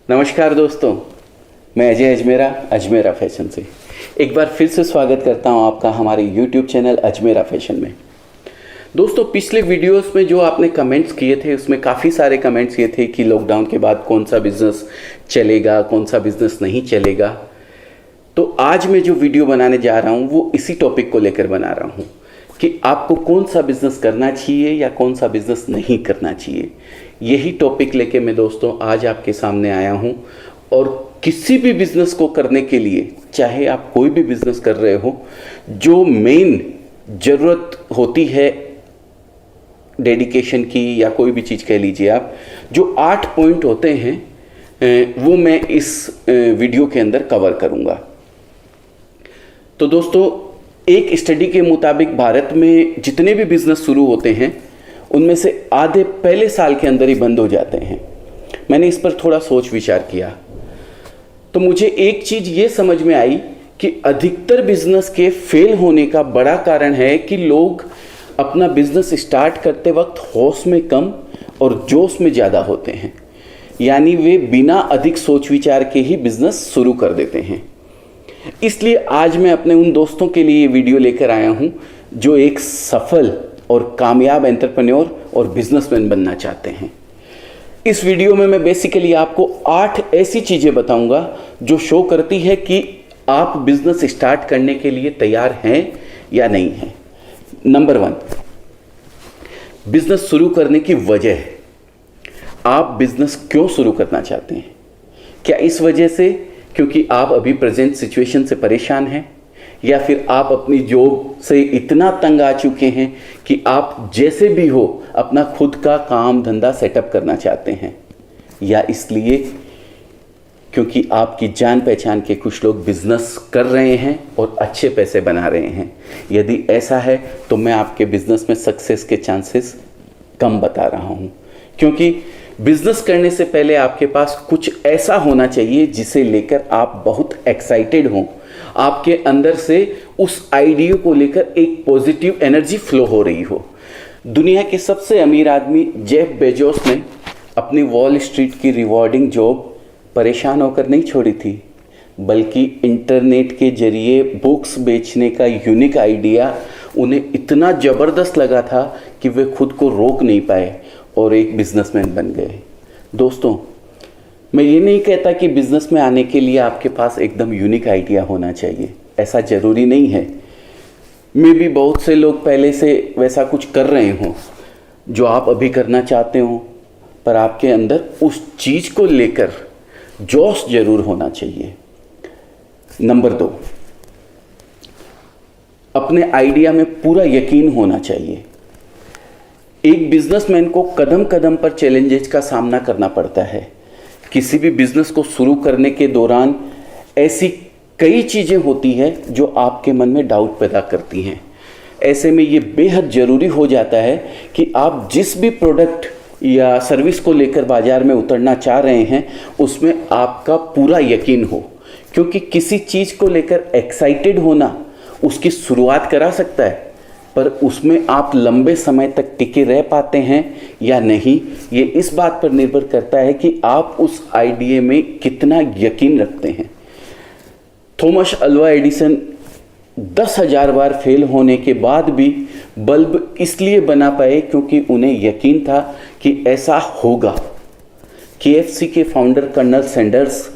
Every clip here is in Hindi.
नमस्कार दोस्तों, मैं अजय अजमेरा फैशन से एक बार फिर से स्वागत करता हूं आपका हमारे YouTube चैनल अजमेरा फैशन में। दोस्तों, पिछले वीडियोस में जो आपने कमेंट्स किए थे उसमें काफ़ी सारे कमेंट्स ये थे कि लॉकडाउन के बाद कौन सा बिज़नेस चलेगा, कौन सा बिज़नेस नहीं चलेगा। तो आज मैं जो वीडियो बनाने जा रहा हूँ वो इसी टॉपिक को लेकर बना रहा हूँ कि आपको कौन सा बिज़नेस करना चाहिए या कौन सा बिज़नेस नहीं करना चाहिए। यही टॉपिक लेके मैं दोस्तों आज आपके सामने आया हूँ। और किसी भी बिज़नेस को करने के लिए, चाहे आप कोई भी बिज़नेस कर रहे हो, जो मेन ज़रूरत होती है डेडिकेशन की या कोई भी चीज़ कह लीजिए आप, जो 8 पॉइंट होते हैं वो मैं इस वीडियो के अंदर कवर करूँगा। तो दोस्तों, एक स्टडी के मुताबिक भारत में जितने भी बिज़नेस शुरू होते हैं उनमें से आधे पहले साल के अंदर ही बंद हो जाते हैं। मैंने इस पर थोड़ा सोच विचार किया तो मुझे एक चीज़ ये समझ में आई कि अधिकतर बिजनेस के फेल होने का बड़ा कारण है कि लोग अपना बिजनेस स्टार्ट करते वक्त होश में कम और जोश में ज़्यादा होते हैं, यानी वे बिना अधिक सोच विचार के ही बिजनेस शुरू कर देते हैं। इसलिए आज मैं अपने उन दोस्तों के लिए ये वीडियो लेकर आया हूँ जो एक सफल और कामयाब एंटरप्रेन्योर और बिजनेसमैन बनना चाहते हैं। इस वीडियो में मैं बेसिकली आपको 8 ऐसी चीज़ें बताऊंगा जो शो करती है कि आप बिजनेस स्टार्ट करने के लिए तैयार हैं या नहीं हैं। नंबर 1, बिजनेस शुरू करने की वजह। आप बिजनेस क्यों शुरू करना चाहते हैं? क्या इस वजह से क्योंकि आप अभी प्रेजेंट सिचुएशन से परेशान हैं, या फिर आप अपनी जॉब से इतना तंग आ चुके हैं कि आप जैसे भी हो अपना खुद का काम धंधा सेटअप करना चाहते हैं, या इसलिए क्योंकि आपकी जान पहचान के कुछ लोग बिजनेस कर रहे हैं और अच्छे पैसे बना रहे हैं। यदि ऐसा है तो मैं आपके बिजनेस में सक्सेस के चांसेस कम बता रहा हूं, क्योंकि बिजनेस करने से पहले आपके पास कुछ ऐसा होना चाहिए जिसे लेकर आप बहुत एक्साइटेड हों, आपके अंदर से उस आइडिया को लेकर एक पॉजिटिव एनर्जी फ्लो हो रही हो। दुनिया के सबसे अमीर आदमी जेफ बेजोस ने अपनी वॉल स्ट्रीट की रिवॉर्डिंग जॉब परेशान होकर नहीं छोड़ी थी, बल्कि इंटरनेट के जरिए बुक्स बेचने का यूनिक आइडिया उन्हें इतना ज़बरदस्त लगा था कि वे खुद को रोक नहीं पाए और एक बिजनेसमैन बन गए। दोस्तों, मैं ये नहीं कहता कि बिजनेस में आने के लिए आपके पास एकदम यूनिक आइडिया होना चाहिए, ऐसा ज़रूरी नहीं है। मे भी बहुत से लोग पहले से वैसा कुछ कर रहे हों जो आप अभी करना चाहते हो, पर आपके अंदर उस चीज़ को लेकर जोश जरूर होना चाहिए। नंबर 2, अपने आइडिया में पूरा यकीन होना चाहिए। एक बिजनेसमैन को कदम कदम पर चैलेंजेस का सामना करना पड़ता है। किसी भी बिजनेस को शुरू करने के दौरान ऐसी कई चीज़ें होती हैं जो आपके मन में डाउट पैदा करती हैं। ऐसे में ये बेहद ज़रूरी हो जाता है कि आप जिस भी प्रोडक्ट या सर्विस को लेकर बाज़ार में उतरना चाह रहे हैं उसमें आपका पूरा यकीन हो, क्योंकि किसी चीज़ को लेकर एक्साइटेड होना उसकी शुरुआत करा सकता है, पर उसमें आप लंबे समय तक टिके रह पाते हैं या नहीं, ये इस बात पर निर्भर करता है कि आप उस आइडिया में कितना यकीन रखते हैं। थॉमस अल्वा एडिसन 10,000 बार फेल होने के बाद भी बल्ब इसलिए बना पाए क्योंकि उन्हें यकीन था कि ऐसा होगा। KFC के फाउंडर कर्नल सैंडर्स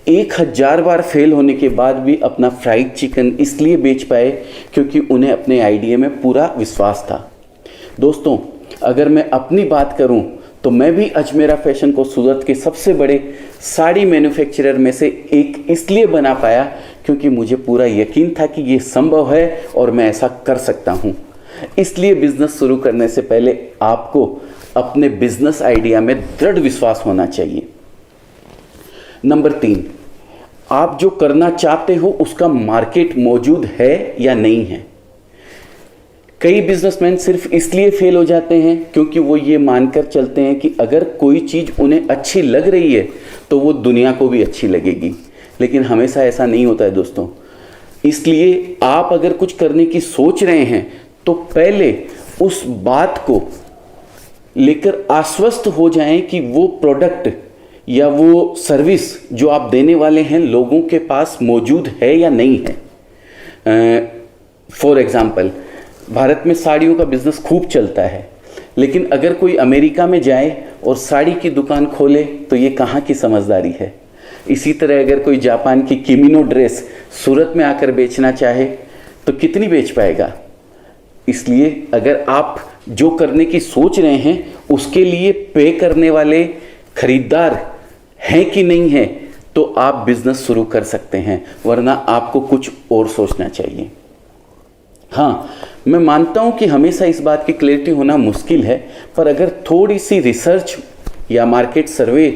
1,000 बार फेल होने के बाद भी अपना फ्राइड चिकन इसलिए बेच पाए क्योंकि उन्हें अपने आइडिया में पूरा विश्वास था। दोस्तों, अगर मैं अपनी बात करूं तो मैं भी अजमेरा फैशन को सूरत के सबसे बड़े साड़ी मैन्युफैक्चरर में से एक इसलिए बना पाया क्योंकि मुझे पूरा यकीन था कि ये संभव है और मैं ऐसा कर सकता हूँ। इसलिए बिजनेस शुरू करने से पहले आपको अपने बिजनेस आइडिया में दृढ़ विश्वास होना चाहिए। नंबर 3, आप जो करना चाहते हो उसका मार्केट मौजूद है या नहीं है। कई बिजनेसमैन सिर्फ इसलिए फेल हो जाते हैं क्योंकि वो ये मानकर चलते हैं कि अगर कोई चीज़ उन्हें अच्छी लग रही है तो वो दुनिया को भी अच्छी लगेगी, लेकिन हमेशा ऐसा नहीं होता है दोस्तों। इसलिए आप अगर कुछ करने की सोच रहे हैं तो पहले उस बात को लेकर आश्वस्त हो जाएं कि वो प्रोडक्ट या वो सर्विस जो आप देने वाले हैं लोगों के पास मौजूद है या नहीं है। फॉर एग्जाम्पल, भारत में साड़ियों का बिजनेस खूब चलता है, लेकिन अगर कोई अमेरिका में जाए और साड़ी की दुकान खोले तो ये कहाँ की समझदारी है। इसी तरह अगर कोई जापान की किमिनो ड्रेस सूरत में आकर बेचना चाहे तो कितनी बेच पाएगा। इसलिए अगर आप जो करने की सोच रहे हैं उसके लिए पे करने वाले खरीदार हैं कि नहीं है तो आप बिजनेस शुरू कर सकते हैं, वरना आपको कुछ और सोचना चाहिए। हाँ, मैं मानता हूं कि हमेशा इस बात की क्लैरिटी होना मुश्किल है, पर अगर थोड़ी सी रिसर्च या मार्केट सर्वे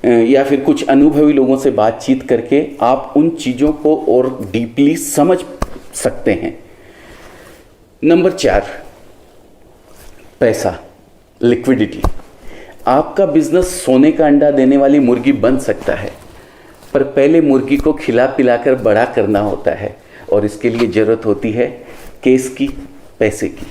या फिर कुछ अनुभवी लोगों से बातचीत करके आप उन चीज़ों को और डीपली समझ सकते हैं। नंबर 4, पैसा, लिक्विडिटी। आपका बिजनेस सोने का अंडा देने वाली मुर्गी बन सकता है, पर पहले मुर्गी को खिला पिलाकर बड़ा करना होता है और इसके लिए ज़रूरत होती है केस की, पैसे की।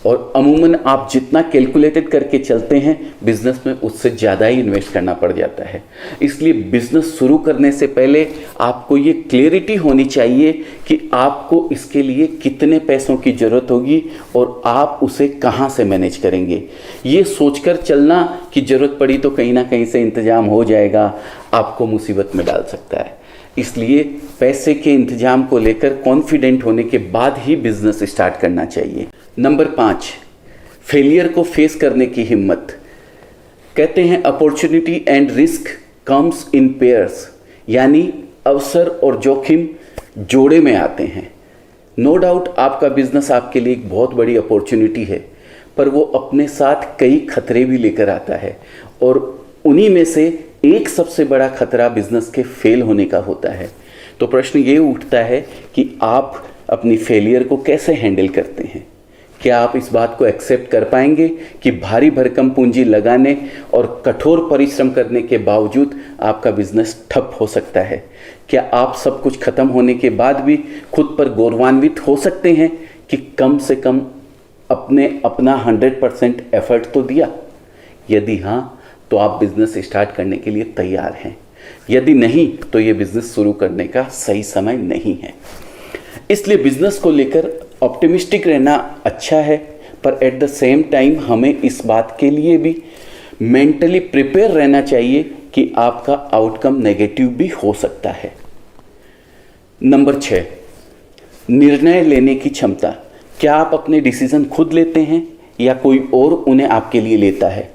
और अमूमन आप जितना कैलकुलेटेड करके चलते हैं बिजनेस में उससे ज़्यादा ही इन्वेस्ट करना पड़ जाता है। इसलिए बिजनेस शुरू करने से पहले आपको ये क्लैरिटी होनी चाहिए कि आपको इसके लिए कितने पैसों की ज़रूरत होगी और आप उसे कहाँ से मैनेज करेंगे। ये सोचकर चलना कि ज़रूरत पड़ी तो कहीं ना कहीं से इंतज़ाम हो जाएगा, आपको मुसीबत में डाल सकता है। इसलिए पैसे के इंतजाम को लेकर कॉन्फिडेंट होने के बाद ही बिजनेस स्टार्ट करना चाहिए। नंबर 5, फेलियर को फेस करने की हिम्मत। कहते हैं opportunity and risk comes in pairs, यानी अवसर और जोखिम जोड़े में आते हैं। नो डाउट आपका बिजनेस आपके लिए एक बहुत बड़ी अपॉर्चुनिटी है, पर वो अपने साथ कई खतरे भी लेकर आता है और उन्हीं में से एक सबसे बड़ा खतरा बिजनेस के फेल होने का होता है। तो प्रश्न ये उठता है कि आप अपनी फेलियर को कैसे हैंडल करते हैं। क्या आप इस बात को एक्सेप्ट कर पाएंगे कि भारी भरकम पूंजी लगाने और कठोर परिश्रम करने के बावजूद आपका बिजनेस ठप हो सकता है। क्या आप सब कुछ खत्म होने के बाद भी खुद पर गौरवान्वित हो सकते हैं कि कम से कम अपना 100% एफर्ट तो दिया। यदि हाँ, तो आप बिजनेस स्टार्ट करने के लिए तैयार हैं। यदि नहीं, तो ये बिजनेस शुरू करने का सही समय नहीं है। इसलिए बिजनेस को लेकर ऑप्टिमिस्टिक रहना अच्छा है, पर एट द सेम टाइम हमें इस बात के लिए भी मेंटली प्रिपेयर रहना चाहिए कि आपका आउटकम नेगेटिव भी हो सकता है। नंबर 6, निर्णय लेने की क्षमता। क्या आप अपने डिसीजन खुद लेते हैं या कोई और उन्हें आपके लिए लेता है।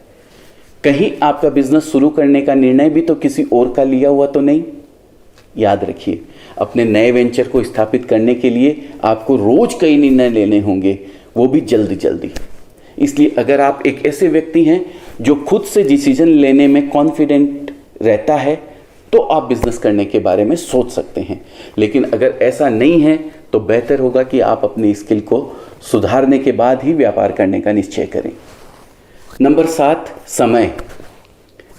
कहीं आपका बिजनेस शुरू करने का निर्णय भी तो किसी और का लिया हुआ तो नहीं। याद रखिए, अपने नए वेंचर को स्थापित करने के लिए आपको रोज कई निर्णय लेने होंगे, वो भी जल्दी जल्दी। इसलिए अगर आप एक ऐसे व्यक्ति हैं जो खुद से डिसीजन लेने में कॉन्फिडेंट रहता है तो आप बिजनेस करने के बारे में सोच सकते हैं। लेकिन अगर ऐसा नहीं है तो बेहतर होगा कि आप अपनी स्किल को सुधारने के बाद ही व्यापार करने का निश्चय करें। नंबर 7, समय।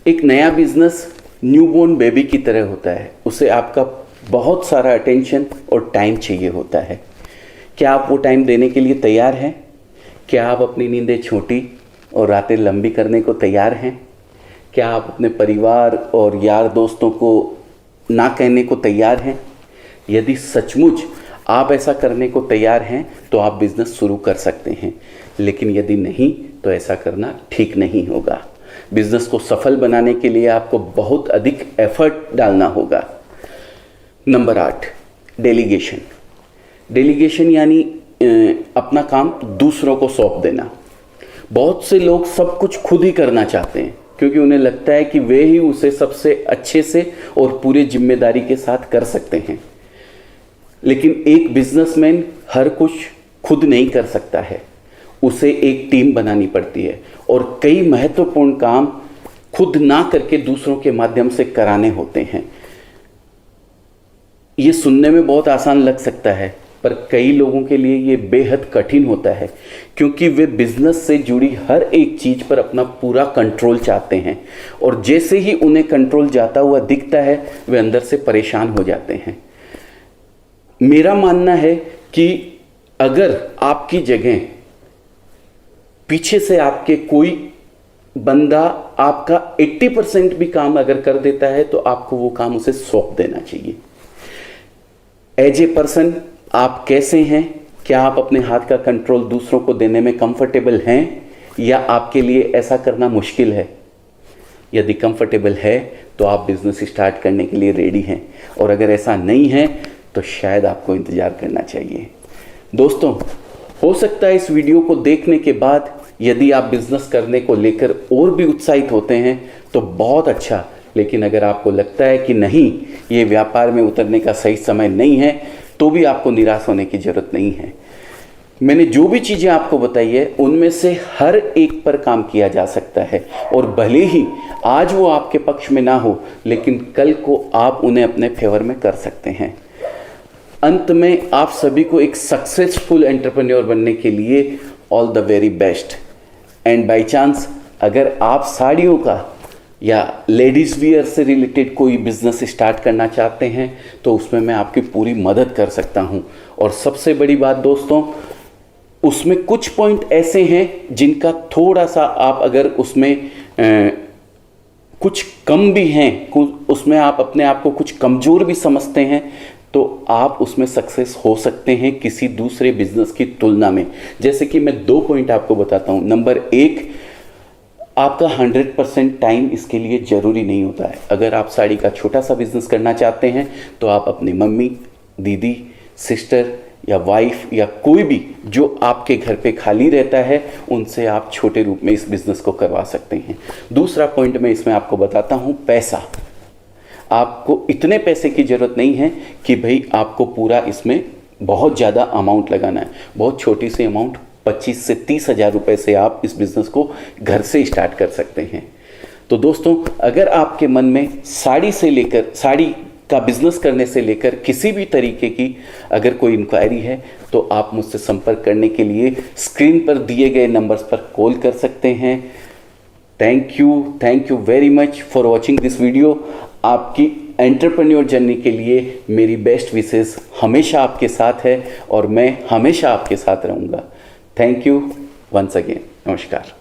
एक नया बिजनेस न्यूबॉर्न बेबी की तरह होता है। उसे आपका बहुत सारा अटेंशन और टाइम चाहिए होता है। क्या आप वो टाइम देने के लिए तैयार हैं? क्या आप अपनी नींदें छोटी और रातें लंबी करने को तैयार हैं? क्या आप अपने परिवार और यार दोस्तों को ना कहने को तैयार हैं? यदि सचमुच आप ऐसा करने को तैयार हैं तो आप बिजनेस शुरू कर सकते हैं, लेकिन यदि नहीं तो ऐसा करना ठीक नहीं होगा। बिजनेस को सफल बनाने के लिए आपको बहुत अधिक एफर्ट डालना होगा। Number 8, delegation. डेलीगेशन यानी अपना काम दूसरों को सौंप देना। बहुत से लोग सब कुछ खुद ही करना चाहते हैं क्योंकि उन्हें लगता है कि वे ही उसे सबसे अच्छे से और पूरी जिम्मेदारी के साथ कर सकते हैं। लेकिन एक बिजनेसमैन हर कुछ खुद नहीं कर सकता है, उसे एक टीम बनानी पड़ती है और कई महत्वपूर्ण काम खुद ना करके दूसरों के माध्यम से कराने होते हैं। ये सुनने में बहुत आसान लग सकता है, पर कई लोगों के लिए ये बेहद कठिन होता है क्योंकि वे बिजनेस से जुड़ी हर एक चीज पर अपना पूरा कंट्रोल चाहते हैं और जैसे ही उन्हें कंट्रोल जाता हुआ दिखता है वे अंदर से परेशान हो जाते हैं। मेरा मानना है कि अगर आपकी जगह पीछे से आपके कोई बंदा आपका 80% भी काम अगर कर देता है तो आपको वो काम उसे सौंप देना चाहिए। एज ए पर्सन आप कैसे हैं? क्या आप अपने हाथ का कंट्रोल दूसरों को देने में कंफर्टेबल हैं या आपके लिए ऐसा करना मुश्किल है? यदि कंफर्टेबल है तो आप बिजनेस स्टार्ट करने के लिए रेडी हैं, और अगर ऐसा नहीं है तो शायद आपको इंतज़ार करना चाहिए। दोस्तों, हो सकता है इस वीडियो को देखने के बाद यदि आप बिजनेस करने को लेकर और भी उत्साहित होते हैं तो बहुत अच्छा, लेकिन अगर आपको लगता है कि नहीं, ये व्यापार में उतरने का सही समय नहीं है, तो भी आपको निराश होने की ज़रूरत नहीं है। मैंने जो भी चीज़ें आपको बताई है उनमें से हर एक पर काम किया जा सकता है, और भले ही आज वो आपके पक्ष में ना हो, लेकिन कल को आप उन्हें अपने फेवर में कर सकते हैं। अंत में आप सभी को एक सक्सेसफुल एंटरप्रेन्योर बनने के लिए all the very best. And by chance अगर आप साड़ियों का या लेडीज़ वियर से रिलेटेड कोई बिजनेस स्टार्ट करना चाहते हैं तो उसमें मैं आपकी पूरी मदद कर सकता हूं। और सबसे बड़ी बात दोस्तों, उसमें कुछ पॉइंट ऐसे हैं जिनका थोड़ा सा आप अगर उसमें कुछ कम भी हैं, उसमें आप अपने आप को कुछ कमज़ोर भी समझते हैं, तो आप उसमें सक्सेस हो सकते हैं किसी दूसरे बिजनेस की तुलना में। जैसे कि मैं 2 पॉइंट आपको बताता हूं। नंबर 1, आपका 100% टाइम इसके लिए ज़रूरी नहीं होता है। अगर आप साड़ी का छोटा सा बिजनेस करना चाहते हैं तो आप अपनी मम्मी, दीदी, सिस्टर या वाइफ या कोई भी जो आपके घर पे खाली रहता है, उनसे आप छोटे रूप में इस बिज़नेस को करवा सकते हैं। दूसरा पॉइंट मैं इसमें आपको बताता हूँ, पैसा। आपको इतने पैसे की ज़रूरत नहीं है कि भाई आपको पूरा इसमें बहुत ज़्यादा अमाउंट लगाना है। बहुत छोटी सी अमाउंट 25 से 30 हज़ार रुपये से आप इस बिज़नेस को घर से स्टार्ट कर सकते हैं। तो दोस्तों, अगर आपके मन में साड़ी का बिजनेस करने से लेकर किसी भी तरीके की अगर कोई इंक्वायरी है तो आप मुझसे संपर्क करने के लिए स्क्रीन पर दिए गए नंबर्स पर कॉल कर सकते हैं। Thank you very much for watching this video. आपकी एंटरप्रेन्योर जर्नी के लिए मेरी बेस्ट विशेस हमेशा आपके साथ है और मैं हमेशा आपके साथ रहूँगा। Thank you once again. नमस्कार।